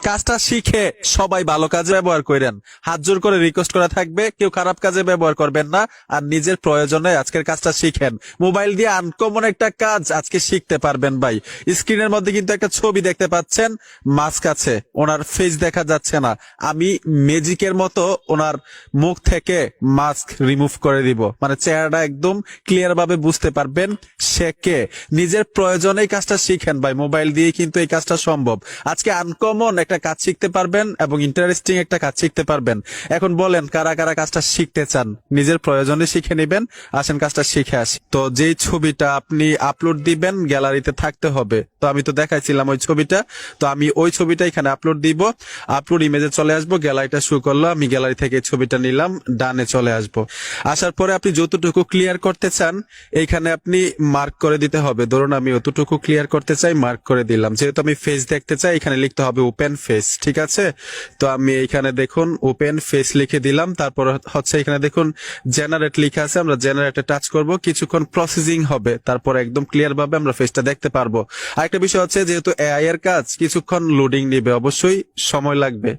কাজটা শিখে সবাই ভালো কাজে ব্যবহার করেন। হাত জোর করে রিকোয়েস্ট করা থাকবে, কেউ খারাপ কাজে ব্যবহার করবেন না, আর নিজের প্রয়োজনে আজকের কাজটা শিখেন। মোবাইল দিয়ে আনকমন একটা কাজ আজকে শিখতে পারবেন ভাই। স্ক্রিনের মধ্যে কিন্তু একটা ছবি দেখতে পাচ্ছেন, মাস্ক আছে, ওনার ফেস দেখা যাচ্ছে না। আমি ম্যাজিকের মতো ওনার মুখ থেকে মাস্ক রিমুভ করে দিব, মানে চেহারাটা একদম ক্লিয়ার ভাবে বুঝতে পারবেন সে কে। নিজের প্রয়োজনে এই কাজটা শিখেন ভাই, মোবাইল দিয়ে কিন্তু এই কাজটা সম্ভব। আজকে আনকমন একটা কাজ শিখতে পারবেন এবং ইন্টারেস্টিং একটা কাজ শিখতে পারবেন। এখন বলেন কারা কারা কাজটা শিখতে চান, নিজের প্রয়োজনে শিখে নেবেন। আসেন কাজটা শিখে আসি। তো যেই ছবিটা আপনি আপলোড দিবেন গ্যালারিতে থাকতে হবে, তো আমি তো দেখাইছিলাম ওই ছবিটা, তো আমি ওই ছবিটা এখানে আপলোড দিব। আপলোড ইমেজে চলে আসবো, গ্যালারিটা শুরু করলো, আমি গ্যালারি থেকে এই ছবিটা নিলাম, ডানে চলে আসবো। আসার পরে আপনি যতটুকু ক্লিয়ার করতে চান এইখানে আপনি মার্ক করে দিতে হবে। ধরুন আমি অতটুকু ক্লিয়ার করতে চাই, মার্ক করে দিলাম। যেহেতু আমি ফেস দেখতে চাই, এখানে লিখতে হবে ওপেন ফেস, ঠিক আছে। তো আমি এইখানে দেখুন ওপেন ফেস লিখে দিলাম। তারপর হচ্ছে এখানে দেখুন জেনারেট লিখা আছে, আমরা জেনারেটে টাচ করব, কিছুক্ষণ প্রসেসিং হবে, তারপর একদম ক্লিয়ার ভাবে আমরা ফেসটা দেখতে পারবো। আরেকটা বিষয় হচ্ছে যেহেতু এআই এর কাজ কিছুক্ষণ লোডিং নিবে, অবশ্যই সময় লাগবে।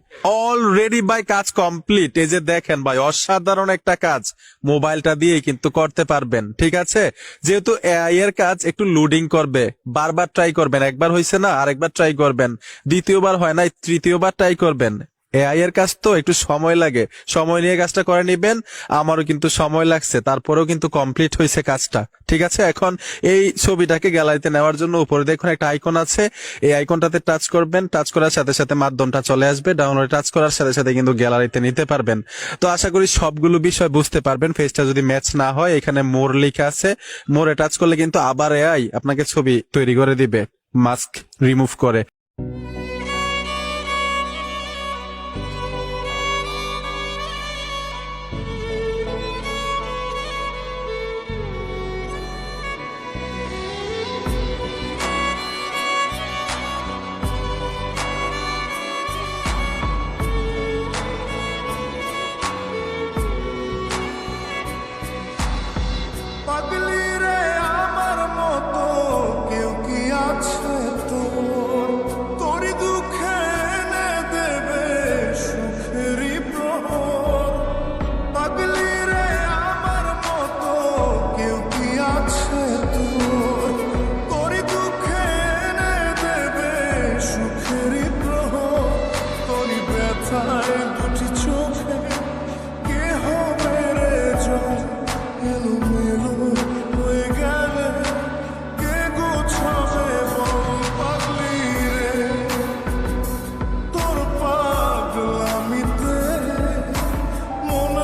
অলরেডি ভাই কাজ কমপ্লিট। এই যে দেখেন ভাই, অসাধারণ একটা কাজ মোবাইলটা দিয়ে কিন্তু করতে পারবেন, ঠিক আছে। যেহেতু এআই এর কাজ একটু লোডিং করবে, বারবার ট্রাই করবেন। একবার হয়েছে না, আরেকবার ট্রাই করবেন, দ্বিতীয়বার হয় নাই, তৃতীয়বার ট্রাই করবেন। এআই এর কাজ তো একটু সময় লাগে, সময় নিয়ে কাজটা করে নিবেন। আমারও কিন্তু সময় লাগছে, তারপরেও কিন্তু কমপ্লিট হয়েছে কাজটা, ঠিক আছে। এখন এই ছবিটাকে গ্যালারিতে নেওয়ার জন্য উপরে দেখুন একটা আইকন আছে, এই আইকনটাতে টাচ করবেন। টাচ করার সাথে সাথে মাধ্যমটা চলে আসবে, ডাউনলোডে টাচ করার সাথে সাথে কিন্তু গ্যালারিতে নিতে পারবেন। তো আশা করি সবগুলো বিষয় বুঝতে পারবেন। ফেসটা যদি ম্যাচ না হয়, এখানে মোর লেখা আছে, মোরে টাচ করলে কিন্তু আবার এআই আপনাকে ছবি তৈরি করে দিবে মাস্ক রিমুভ করে।